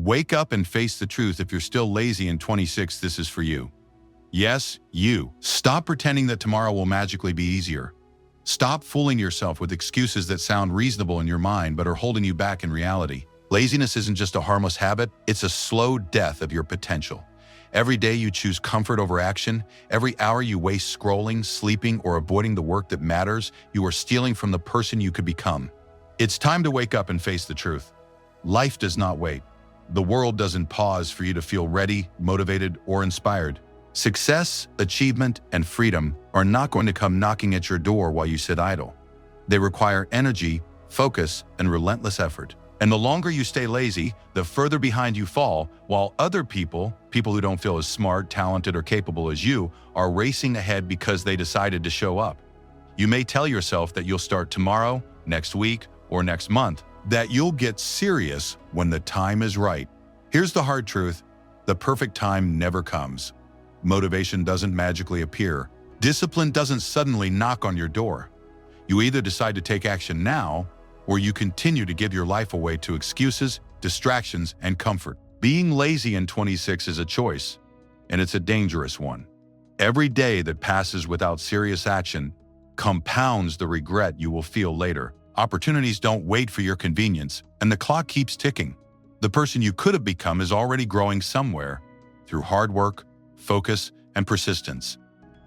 Wake up and face the truth. If you're still lazy in 26, this is for you. Yes, you. Stop pretending that tomorrow will magically be easier. Stop fooling yourself with excuses that sound reasonable in your mind but are holding you back in reality. Laziness isn't just a harmless habit, it's a slow death of your potential. Every day you choose comfort over action, every hour you waste scrolling, sleeping, or avoiding the work that matters, you are stealing from the person you could become. It's time to wake up and face the truth. Life does not wait. The world doesn't pause for you to feel ready, motivated, or inspired. Success, achievement, and freedom are not going to come knocking at your door while you sit idle. They require energy, focus, and relentless effort. And the longer you stay lazy, the further behind you fall, while other people who don't feel as smart, talented, or capable as you, are racing ahead because they decided to show up. You may tell yourself that you'll start tomorrow, next week, or next month, that you'll get serious when the time is right. Here's the hard truth: the perfect time never comes. Motivation doesn't magically appear. Discipline doesn't suddenly knock on your door. You either decide to take action now, or you continue to give your life away to excuses, distractions, and comfort. Being lazy in 26 is a choice, and it's a dangerous one. Every day that passes without serious action compounds the regret you will feel later. Opportunities don't wait for your convenience, and the clock keeps ticking. The person you could have become is already growing somewhere through hard work, focus, and persistence.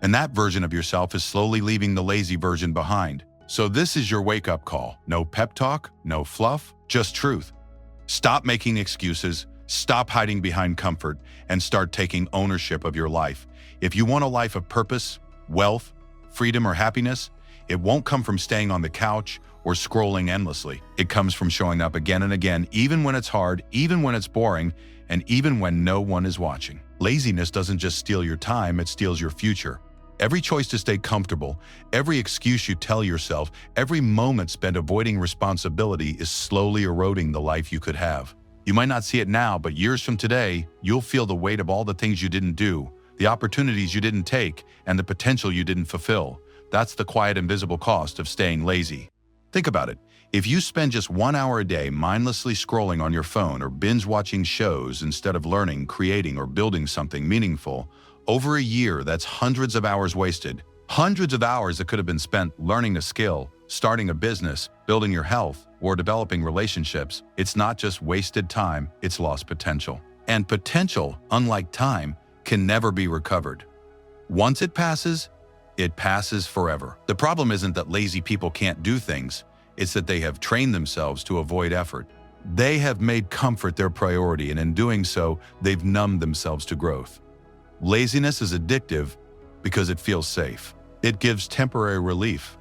And that version of yourself is slowly leaving the lazy version behind. So this is your wake-up call. No pep talk, no fluff, just truth. Stop making excuses, stop hiding behind comfort, and start taking ownership of your life. If you want a life of purpose, wealth, freedom, or happiness, it won't come from staying on the couch or scrolling endlessly. It comes from showing up again and again, even when it's hard, even when it's boring, and even when no one is watching. Laziness doesn't just steal your time, it steals your future. Every choice to stay comfortable, every excuse you tell yourself, every moment spent avoiding responsibility is slowly eroding the life you could have. You might not see it now, but years from today, you'll feel the weight of all the things you didn't do, the opportunities you didn't take, and the potential you didn't fulfill. That's the quiet, invisible cost of staying lazy. Think about it. If you spend just 1 hour a day mindlessly scrolling on your phone or binge-watching shows instead of learning, creating, or building something meaningful, over a year, that's hundreds of hours wasted. Hundreds of hours that could have been spent learning a skill, starting a business, building your health, or developing relationships. It's not just wasted time, it's lost potential. And potential, unlike time, can never be recovered. Once it passes forever. The problem isn't that lazy people can't do things, it's that they have trained themselves to avoid effort. They have made comfort their priority, and in doing so, they've numbed themselves to growth. Laziness is addictive because it feels safe. It gives temporary relief.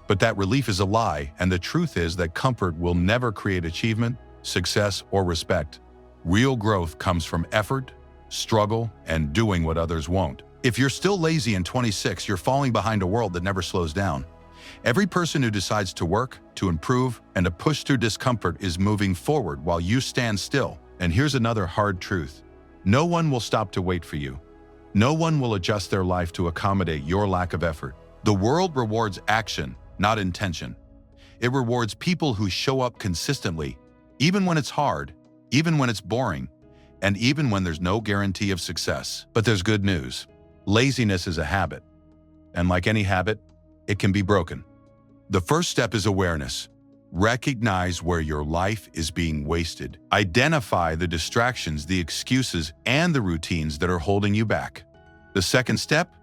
But that relief is a lie, and the truth is that comfort will never create achievement, success, or respect. Real growth comes from effort, struggle, and doing what others won't. If you're still lazy in 26, you're falling behind a world that never slows down. Every person who decides to work, to improve, and to push through discomfort is moving forward while you stand still. And here's another hard truth: no one will stop to wait for you. No one will adjust their life to accommodate your lack of effort. The world rewards action, not intention. It rewards people who show up consistently, even when it's hard, even when it's boring, and even when there's no guarantee of success. But there's good news. Laziness is a habit, and like any habit, it can be broken. The first step is awareness. Recognize where your life is being wasted. Identify the distractions, the excuses, and the routines that are holding you back. The second step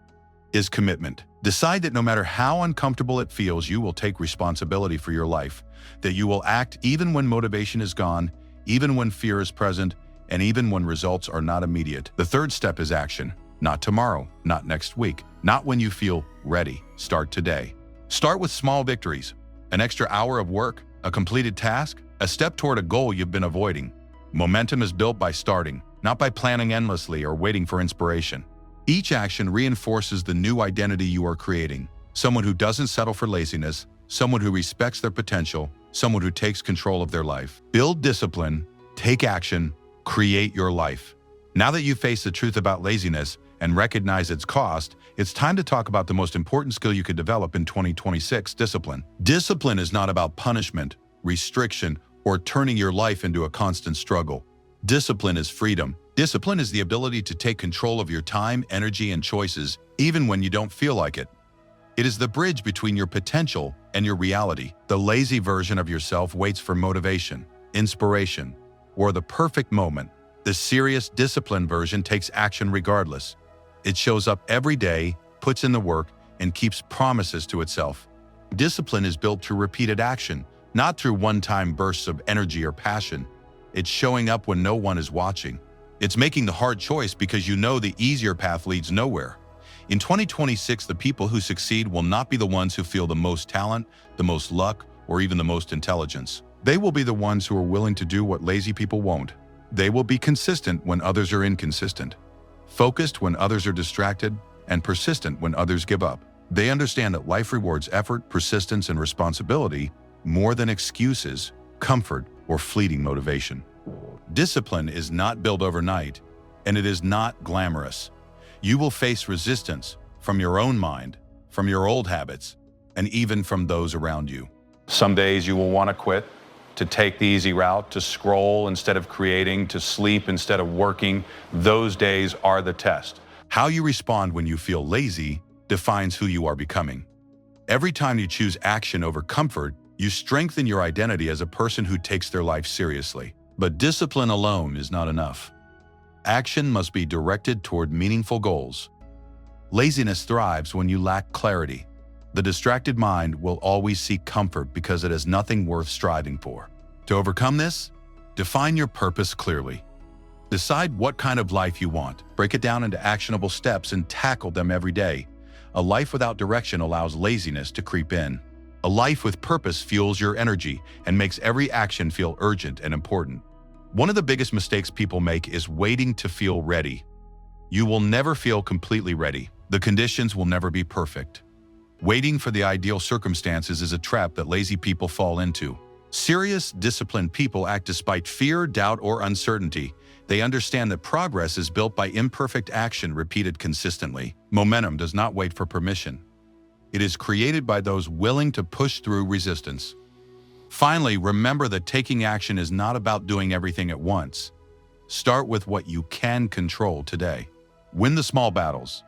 is commitment. Decide that no matter how uncomfortable it feels, you will take responsibility for your life, that you will act even when motivation is gone, even when fear is present, and even when results are not immediate. The third step is action. Not tomorrow, not next week, not when you feel ready. Start today. Start with small victories. An extra hour of work, a completed task, a step toward a goal you've been avoiding. Momentum is built by starting, not by planning endlessly or waiting for inspiration. Each action reinforces the new identity you are creating. Someone who doesn't settle for laziness, someone who respects their potential, someone who takes control of their life. Build discipline, take action, create your life. Now that you've faced the truth about laziness and recognize its cost, it's time to talk about the most important skill you could develop in 2026, discipline. Discipline is not about punishment, restriction, or turning your life into a constant struggle. Discipline is freedom. Discipline is the ability to take control of your time, energy, and choices, even when you don't feel like it. It is the bridge between your potential and your reality. The lazy version of yourself waits for motivation, inspiration, or the perfect moment. The serious, disciplined version takes action regardless. It shows up every day, puts in the work, and keeps promises to itself. Discipline is built through repeated action, not through one-time bursts of energy or passion. It's showing up when no one is watching. It's making the hard choice because you know the easier path leads nowhere. In 2026, the people who succeed will not be the ones who feel the most talent, the most luck, or even the most intelligence. They will be the ones who are willing to do what lazy people won't. They will be consistent when others are inconsistent, focused when others are distracted, and persistent when others give up. They understand that life rewards effort, persistence, and responsibility more than excuses, comfort, or fleeting motivation. Discipline is not built overnight, and it is not glamorous. You will face resistance from your own mind, from your old habits, and even from those around you. Some days you will want to quit, to take the easy route, to scroll instead of creating, to sleep instead of working. Those days are the test. How you respond when you feel lazy defines who you are becoming. Every time you choose action over comfort, you strengthen your identity as a person who takes their life seriously. But discipline alone is not enough. Action must be directed toward meaningful goals. Laziness thrives when you lack clarity. The distracted mind will always seek comfort because it has nothing worth striving for. To overcome this, define your purpose clearly. Decide what kind of life you want. Break it down into actionable steps and tackle them every day. A life without direction allows laziness to creep in. A life with purpose fuels your energy and makes every action feel urgent and important. One of the biggest mistakes people make is waiting to feel ready. You will never feel completely ready. The conditions will never be perfect. Waiting for the ideal circumstances is a trap that lazy people fall into. Serious, disciplined people act despite fear, doubt, or uncertainty. They understand that progress is built by imperfect action repeated consistently. Momentum does not wait for permission. It is created by those willing to push through resistance. Finally, remember that taking action is not about doing everything at once. Start with what you can control today. Win the small battles.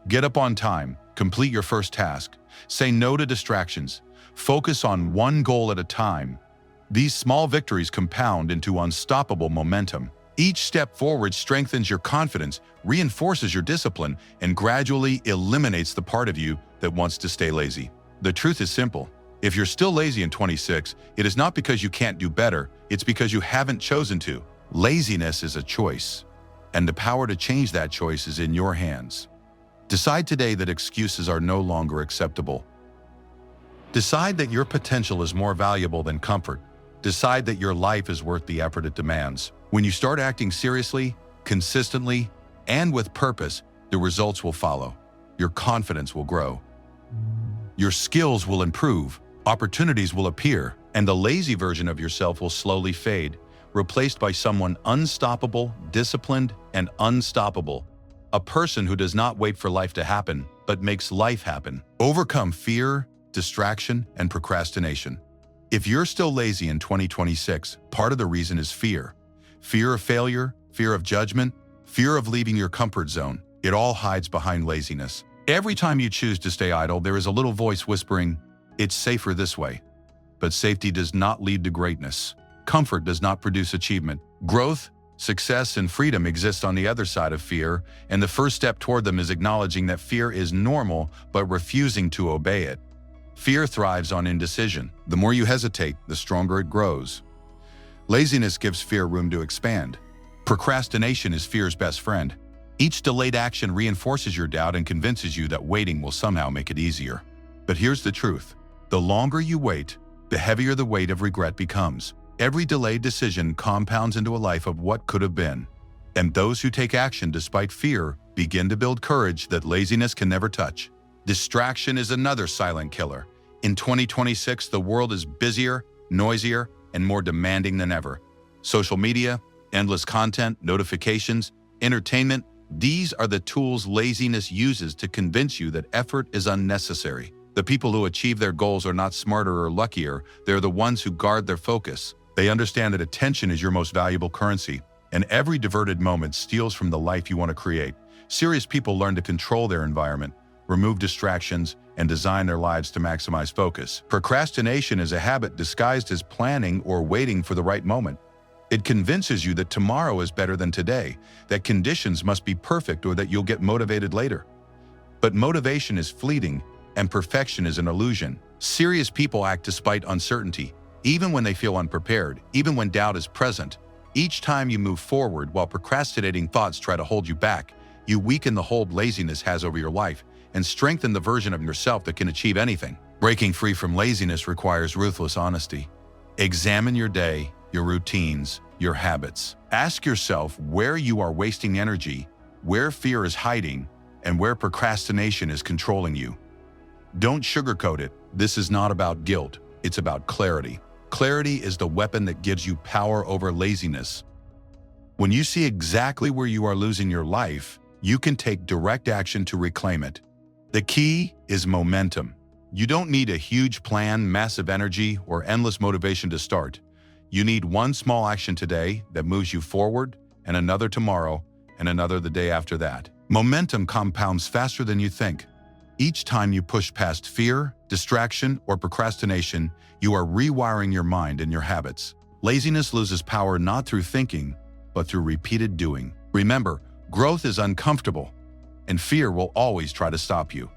Get up on time. Complete your first task. Say no to distractions. Focus on one goal at a time. These small victories compound into unstoppable momentum. Each step forward strengthens your confidence, reinforces your discipline, and gradually eliminates the part of you that wants to stay lazy. The truth is simple. If you're still lazy in 26, it is not because you can't do better, it's because you haven't chosen to. Laziness is a choice, and the power to change that choice is in your hands. Decide today that excuses are no longer acceptable. Decide that your potential is more valuable than comfort. Decide that your life is worth the effort it demands. When you start acting seriously, consistently, and with purpose, the results will follow. Your confidence will grow. Your skills will improve, opportunities will appear, and the lazy version of yourself will slowly fade, replaced by someone unstoppable, disciplined, and unstoppable. A person who does not wait for life to happen, but makes life happen. Overcome fear, distraction, and procrastination. If you're still lazy in 2026, part of the reason is fear. Fear of failure, fear of judgment, fear of leaving your comfort zone. It all hides behind laziness. Every time you choose to stay idle, there is a little voice whispering, "It's safer this way." But safety does not lead to greatness. Comfort does not produce achievement. Growth, success, and freedom exist on the other side of fear, and the first step toward them is acknowledging that fear is normal, but refusing to obey it. Fear thrives on indecision. The more you hesitate, the stronger it grows. Laziness gives fear room to expand. Procrastination is fear's best friend. Each delayed action reinforces your doubt and convinces you that waiting will somehow make it easier. But here's the truth. The longer you wait, the heavier the weight of regret becomes. Every delayed decision compounds into a life of what could have been. And those who take action despite fear begin to build courage that laziness can never touch. Distraction is another silent killer. In 2026, the world is busier, noisier, and more demanding than ever. Social media, endless content, notifications, entertainment, these are the tools laziness uses to convince you that effort is unnecessary. The people who achieve their goals are not smarter or luckier, they're the ones who guard their focus. They understand that attention is your most valuable currency. and every diverted moment steals from the life you want to create. Serious people learn to control their environment, remove distractions, and design their lives to maximize focus. Procrastination is a habit disguised as planning or waiting for the right moment. It convinces you that tomorrow is better than today, that conditions must be perfect, or that you'll get motivated later. But motivation is fleeting, and perfection is an illusion. Serious people act despite uncertainty, even when they feel unprepared, even when doubt is present. Each time you move forward while procrastinating thoughts try to hold you back, you weaken the hold laziness has over your life and strengthen the version of yourself that can achieve anything. Breaking free from laziness requires ruthless honesty. Examine your day, your routines, your habits. Ask yourself where you are wasting energy, where fear is hiding, and where procrastination is controlling you. Don't sugarcoat it. This is not about guilt. It's about clarity. Clarity is the weapon that gives you power over laziness. When you see exactly where you are losing your life, you can take direct action to reclaim it. The key is momentum. You don't need a huge plan, massive energy, or endless motivation to start. You need one small action today that moves you forward, and another tomorrow, and another the day after that. Momentum compounds faster than you think. Each time you push past fear, distraction, or procrastination, you are rewiring your mind and your habits. Laziness loses power not through thinking, but through repeated doing. Remember, growth is uncomfortable, and fear will always try to stop you.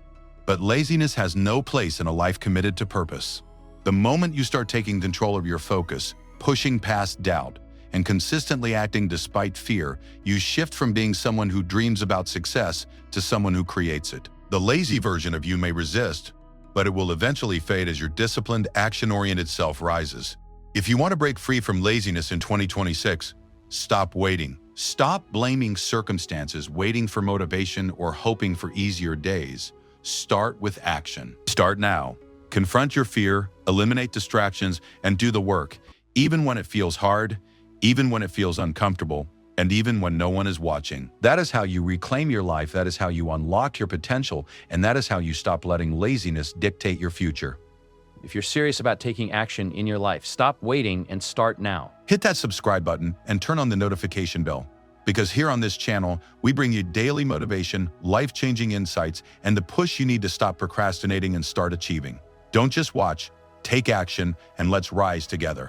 But laziness has no place in a life committed to purpose. The moment you start taking control of your focus, pushing past doubt, and consistently acting despite fear, you shift from being someone who dreams about success to someone who creates it. The lazy version of you may resist, but it will eventually fade as your disciplined, action-oriented self rises. If you want to break free from laziness in 2026, stop waiting. Stop blaming circumstances, waiting for motivation, or hoping for easier days. Start with action. Start now. Confront your fear, eliminate distractions, and do the work, even when it feels hard, even when it feels uncomfortable, and even when no one is watching. That is how you reclaim your life, that is how you unlock your potential, and that is how you stop letting laziness dictate your future. If you're serious about taking action in your life, stop waiting and start now. Hit that subscribe button and turn on the notification bell, because here on this channel, we bring you daily motivation, life-changing insights, and the push you need to stop procrastinating and start achieving. Don't just watch, take action, and let's rise together.